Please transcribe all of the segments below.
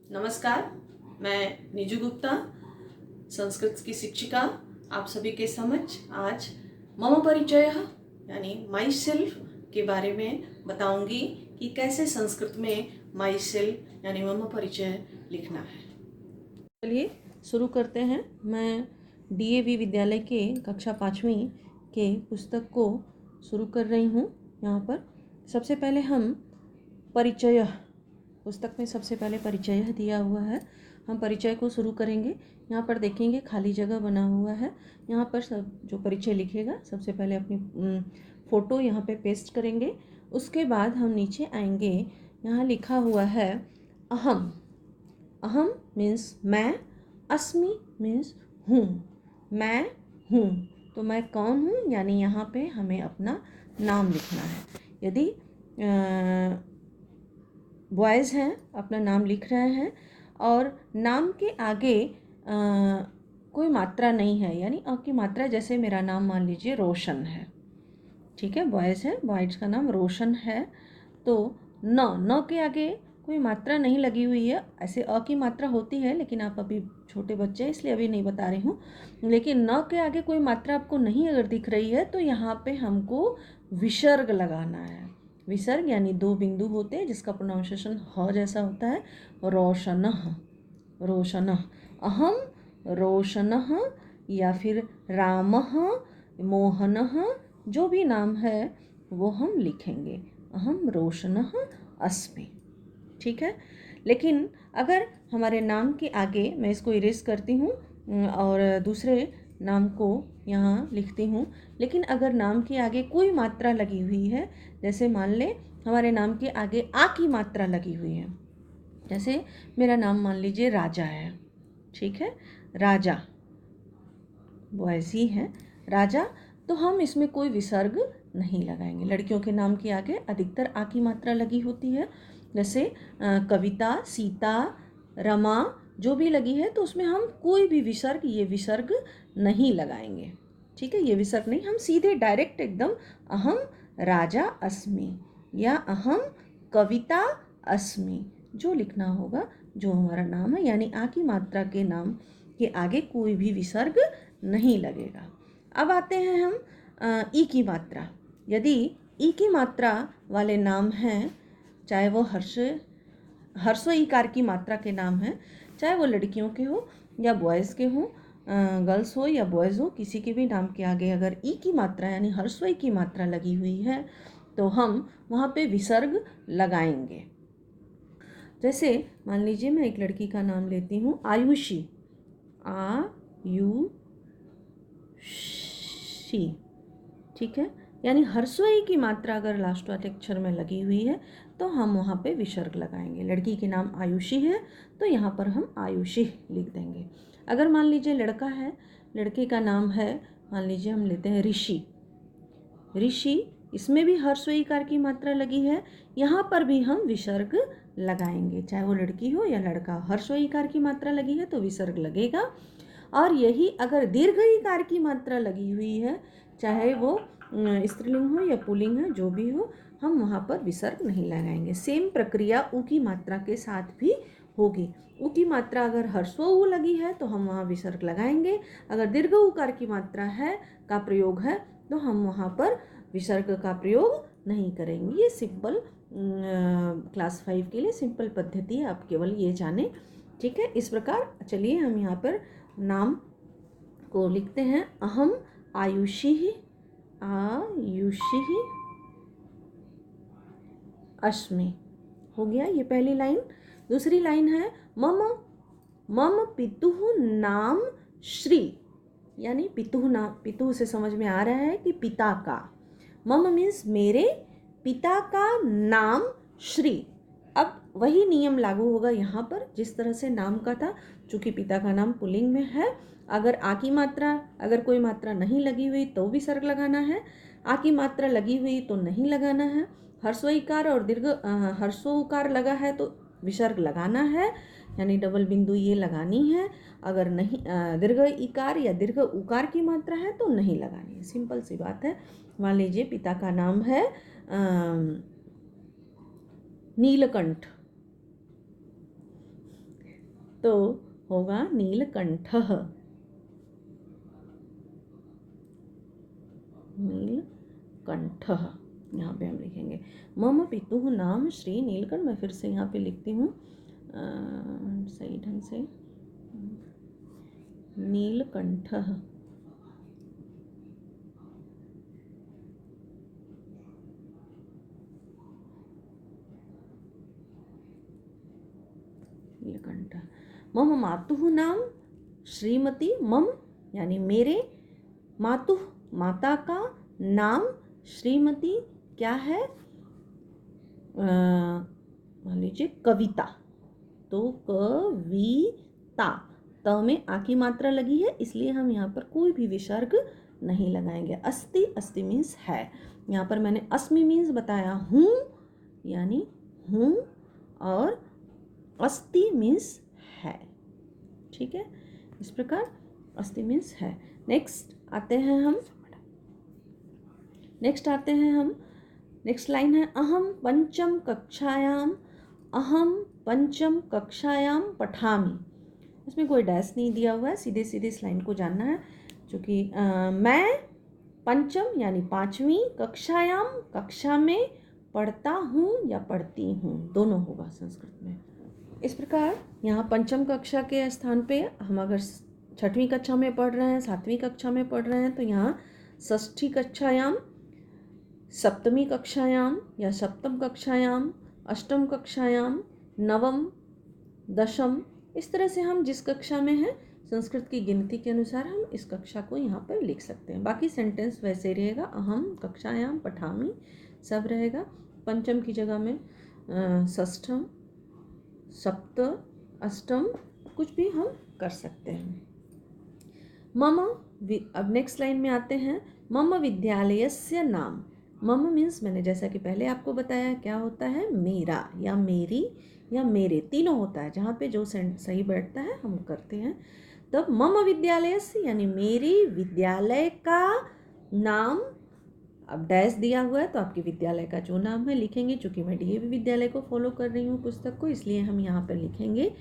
नमस्कार, मैं नीजू गुप्ता, संस्कृत की शिक्षिका। आप सभी के समक्ष आज मम परिचय यानी माई सेल्फ के बारे में बताऊंगी कि कैसे संस्कृत में माई सेल्फ यानी मम परिचय लिखना है। चलिए शुरू करते हैं। मैं DAV विद्यालय के कक्षा 5वीं के पुस्तक को शुरू कर रही हूँ। यहाँ पर सबसे पहले हम परिचय, पुस्तक में सबसे पहले परिचय दिया हुआ है। हम परिचय को शुरू करेंगे। यहाँ पर देखेंगे खाली जगह बना हुआ है। यहाँ पर सब जो परिचय लिखेगा सबसे पहले अपनी फ़ोटो यहाँ पे पेस्ट करेंगे। उसके बाद हम नीचे आएंगे। यहाँ लिखा हुआ है अहम। अहम मीन्स मैं, अस्मि मीन्स हूँ, मैं हूँ। तो मैं कौन हूँ, यानी यहाँ पे हमें अपना नाम लिखना है। यदि बॉयज़ हैं, अपना नाम लिख रहे हैं और नाम के आगे कोई मात्रा नहीं है, यानी अ की मात्रा, जैसे मेरा नाम मान लीजिए रोशन है, ठीक है, बॉयज़ है, बॉयज़ का नाम रोशन है। तो न के आगे कोई मात्रा नहीं लगी हुई है। ऐसे अ की मात्रा होती है, लेकिन आप अभी छोटे बच्चे हैं इसलिए अभी नहीं बता रही हूँ। लेकिन न के आगे कोई मात्रा आपको नहीं अगर दिख रही है तो यहाँ पे हमको विसर्ग लगाना है। विसर्ग यानी 2 बिंदु होते हैं जिसका प्रोनाउंसिएशन ह जैसा होता है। रोशनः, रोशनः, अहम रोशनः, या फिर रामः, मोहनः, जो भी नाम है वो हम लिखेंगे। अहम रोशनः अस्मि, ठीक है। लेकिन अगर हमारे नाम के आगे, मैं इसको इरेज करती हूँ और दूसरे नाम को यहाँ लिखती हूँ, लेकिन अगर नाम के आगे कोई मात्रा लगी हुई है, जैसे मान ले हमारे नाम के आगे आ की मात्रा लगी हुई है, जैसे मेरा नाम मान लीजिए राजा है, ठीक है, राजा बॉयज़ ही है, राजा, तो हम इसमें कोई विसर्ग नहीं लगाएंगे। लड़कियों के नाम के आगे अधिकतर आ की मात्रा लगी होती है, जैसे कविता, सीता, रमा, जो भी लगी है, तो उसमें हम कोई भी विसर्ग, ये विसर्ग नहीं लगाएंगे, ठीक है। ये विसर्ग नहीं, हम सीधे डायरेक्ट एकदम अहम राजा अस्मि या अहम कविता अस्मि, जो लिखना होगा, जो हमारा नाम है, यानी आ की मात्रा के नाम के आगे कोई भी विसर्ग नहीं लगेगा। अब आते हैं हम ई की मात्रा। यदि ई की मात्रा वाले नाम हैं, चाहे वो हर्षो ईकार की मात्रा के नाम हैं, चाहे वो लड़कियों के हो या बॉयज़ के हो, गर्ल्स हो या बॉयज़ हो, किसी के भी नाम के आगे अगर ई की मात्रा यानी हर्षो ई की मात्रा लगी हुई है तो हम वहाँ पे विसर्ग लगाएंगे। जैसे मान लीजिए मैं एक लड़की का नाम लेती हूँ, आयुषी, आयुषी, ठीक है, यानी हर्षोई की मात्रा अगर लास्ट वाले अक्षर में लगी हुई है तो हम वहाँ पे विसर्ग लगाएंगे। लड़की के नाम आयुषी है तो यहाँ पर हम आयुषी लिख देंगे। अगर मान लीजिए लड़का है, लड़के का नाम है, मान लीजिए हम लेते हैं ऋषि, ऋषि, इसमें भी हर्षोई कार की मात्रा लगी है, यहाँ पर भी हम विसर्ग लगाएंगे, चाहे वो लड़की हो या लड़का। हर्षोई कार की मात्रा लगी है तो विसर्ग लगेगा। और यही अगर दीर्घ ईकार की मात्रा लगी हुई है, चाहे वो स्त्रीलिंग हो या पुल्लिंग है, जो भी हो, हम वहाँ पर विसर्ग नहीं लगाएंगे। सेम प्रक्रिया उ की मात्रा के साथ भी होगी। उ की मात्रा अगर हर्षो उ लगी है तो हम वहाँ विसर्ग लगाएंगे। अगर दीर्घ उकार की मात्रा है का प्रयोग है तो हम वहाँ पर विसर्ग का प्रयोग नहीं करेंगे। ये सिंपल क्लास 5 के लिए सिंपल पद्धति है, आप केवल ये जाने, ठीक है। इस प्रकार चलिए हम यहाँ पर नाम को लिखते हैं। अहम आयुषी, आयुषी अस्मि, हो गया ये पहली लाइन। दूसरी लाइन है मम, मम पितुः नाम श्री, यानी पितुः नाम, पितुः से समझ में आ रहा है कि पिता का, मम मीन्स मेरे, पिता का नाम श्री। अब वही नियम लागू होगा यहाँ पर जिस तरह से नाम का था, चूँकि पिता का नाम पुल्लिंग में है, अगर आ की मात्रा, अगर कोई मात्रा नहीं लगी हुई तो विसर्ग लगाना है, आ की मात्रा लगी हुई तो नहीं लगाना है। हर्षो इकार और दीर्घ हर्षो उकार लगा है तो विसर्ग लगाना है, यानी डबल बिंदु ये लगानी है। अगर नहीं दीर्घ इकार या दीर्घ उकार की मात्रा है तो नहीं लगानी है, सिंपल सी बात है। मान लीजिए पिता का नाम है नीलकंठ, तो होगा नीलकंठः। नीलकंठः यहाँ पे हम लिखेंगे। मम पितुः नाम श्री नीलकंठ। मैं फिर से यहाँ पे लिखती हूँ सही ढंग से, नीलकंठः। नीलकंठः। मम मातुः नाम श्रीमती। मम यानी मेरे, मातुः माता का, नाम श्रीमती क्या है, मान लीजिए कविता, तो कविता, त में आ की मात्रा लगी है इसलिए हम यहाँ पर कोई भी विसर्ग नहीं लगाएंगे। अस्ति, अस्ति मीन्स है, यहाँ पर मैंने अस्मि मीन्स बताया हूँ यानी हूँ, और अस्ति मीन्स है। ठीक है, इस प्रकार अस्ति मीन्स है। नेक्स्ट आते हैं हम, नेक्स्ट लाइन है अहम पंचम कक्षायाम, अहम पंचम कक्षायाम पठामि। इसमें कोई डैश नहीं दिया हुआ है, सीधे सीधे इस लाइन को जानना है। क्योंकि मैं पंचम यानी पाँचवीं, कक्षायाम कक्षा में, पढ़ता हूँ या पढ़ती हूँ, दोनों होगा संस्कृत में। इस प्रकार यहाँ पंचम कक्षा के स्थान पे हम अगर छठवीं कक्षा में पढ़ रहे हैं, सातवीं कक्षा में पढ़ रहे हैं, तो यहाँ षष्ठी कक्षायाम, सप्तमी कक्षायाम या सप्तम कक्षायाम, अष्टम कक्षायाम, नवम, दशम, इस तरह से हम जिस कक्षा में हैं संस्कृत की गिनती के अनुसार हम इस कक्षा को यहाँ पर लिख सकते हैं। बाकी सेंटेंस वैसे रहेगा, अहम कक्षायाम पठामि सब रहेगा। पंचम की जगह में षष्ठम, सप्त, अष्टम कुछ भी हम कर सकते हैं। मम, अब नेक्स्ट लाइन में आते हैं। मम विद्यालयस्य नाम। मम मीन्स मैंने जैसा कि पहले आपको बताया क्या होता है, मेरा या मेरी या मेरे, तीनों होता है। जहाँ पे जो सही बैठता है हम करते हैं। तब मम विद्यालयस्य यानी मेरी विद्यालय का नाम। अब डैश दिया हुआ है तो आपके विद्यालय का जो नाम है लिखेंगे। चूँकि मैं डीएवी विद्यालय को फॉलो कर रही हूँ पुस्तक को, इसलिए हम यहाँ पर लिखेंगे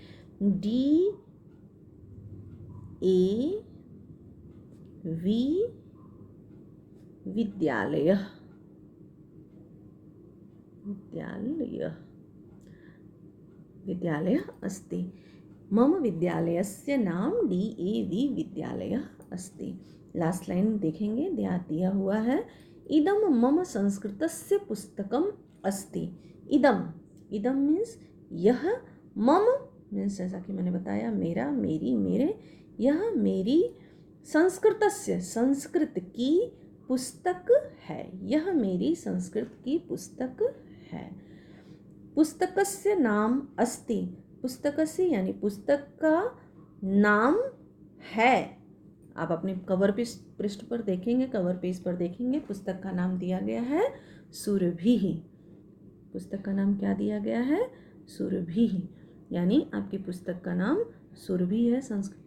DAV विद्यालय, विद्यालय अस्ति। मम विद्यालयस्य नाम DAV विद्यालय अस्ति। लास्ट लाइन देखेंगे, दिया हुआ है इदम मम संस्कृतस्य पुस्तकम अस्ति। इदम, इदम मीन्स यह, मम मीन्स जैसा कि मैंने बताया मेरा, मेरी, मेरे, यह मेरी संस्कृतस्य संस्कृत की पुस्तक है, यह मेरी संस्कृत की पुस्तक है। पुस्तकस्य नाम अस्ति, पुस्तकस्य यानी पुस्तक का नाम है। आप अपने कवर पृष्ठ पर देखेंगे, कवर पेज पर देखेंगे, पुस्तक का नाम दिया गया है सुरभि। पुस्तक का नाम क्या दिया गया है, सुरभि, यानी आपकी पुस्तक का नाम सुरभि है संस्कृत।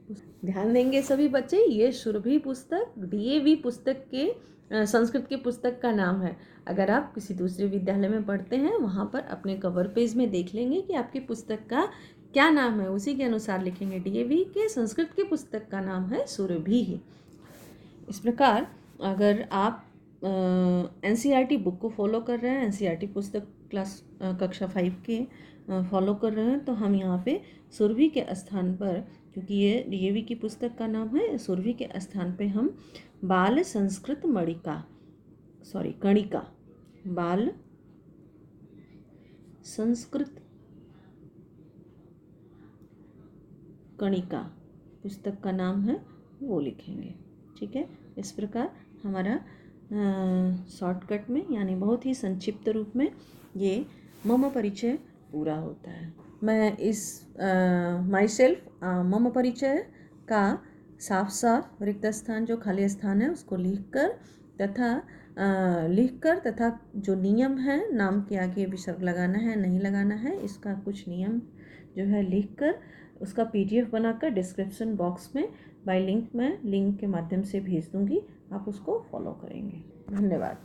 ध्यान देंगे सभी बच्चे, ये सुरभि पुस्तक DAV पुस्तक के संस्कृत के पुस्तक का नाम है। अगर आप किसी दूसरे विद्यालय में पढ़ते हैं वहाँ पर अपने कवर पेज में देख लेंगे कि आपकी पुस्तक का क्या नाम है, उसी के अनुसार लिखेंगे। DAV के संस्कृत के पुस्तक का नाम है सुरभि। इस प्रकार अगर आप NCERT बुक को फॉलो कर रहे हैं, NCERT पुस्तक क्लास कक्षा 5 के फॉलो कर रहे हैं, तो हम यहाँ पे सुरभि के स्थान पर, क्योंकि ये DAV की पुस्तक का नाम है, सुरभि के स्थान पे हम बाल संस्कृत कणिका, बाल संस्कृत कणिका पुस्तक का नाम है वो लिखेंगे। ठीक है, इस प्रकार हमारा शॉर्टकट में यानी बहुत ही संक्षिप्त रूप में ये मम परिचय पूरा होता है। मैं इस माई सेल्फ मम परिचय का साफ साफ रिक्त स्थान, जो खाली स्थान है उसको लिखकर तथा जो नियम है, नाम के आगे विसर्ग लगाना है नहीं लगाना है, इसका कुछ नियम जो है लिखकर उसका PDF बनाकर डिस्क्रिप्शन बॉक्स में बाय लिंक के माध्यम से भेज दूंगी। आप उसको फॉलो करेंगे। धन्यवाद।